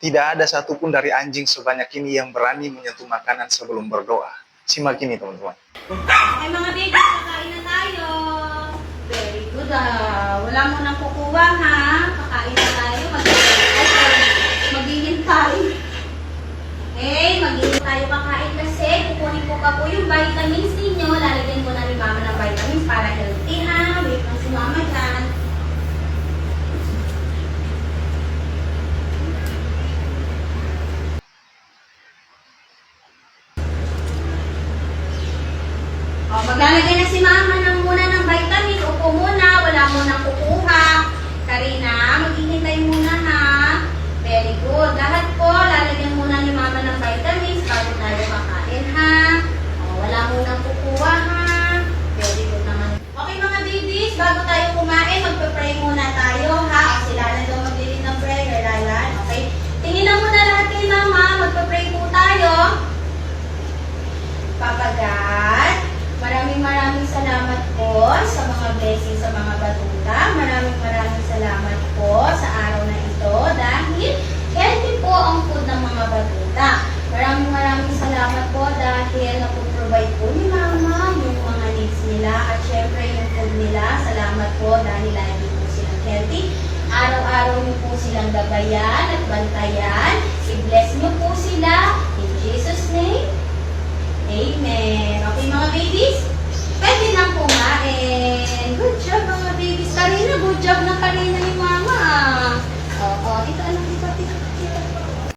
Tidak ada satupun dari anjing sebanyak ini yang berani menyentuh makanan sebelum berdoa. Simak ini teman-teman. Okay mga baby, kakain na tayo. Very good Wala mo nang kukuha ha. Kakain na tayo. Maghihintay. Okay, maghihintay tayo kakain kasi kukunin ko pa po yung vitamins ninyo. Lalagyan ko na rin mama ng vitamins para healthy ha. Wait lang si mama dyan. Maglalagay na si mama muna ng vitamin. Upo muna, wala mo nang kukuha. Karina, maghihintay muna ha. Very good. Lahat po, lalagyan muna ni mama ng vitamins bago tayo kakain ha. Wala mo nang kukuha ha. Very good naman. Okay mga babies, bago tayo kumain, magpe-pray muna tayo ha. Sila na daw maglilid ng prayer, Lalan. Okay? Tingin na muna lahat kay mama. Magpe-pray po tayo. Papa God, maraming salamat po sa mga blessings sa mga batuta. Maraming salamat po sa araw na ito dahil healthy po ang food ng mga batuta. Maraming salamat po dahil napuprovide po ni mama yung mga needs nila at syempre yung food nila. Salamat po dahil lagi po silang healthy. Araw-araw niyo po silang gabayan at bantayan. I-bless niyo po sila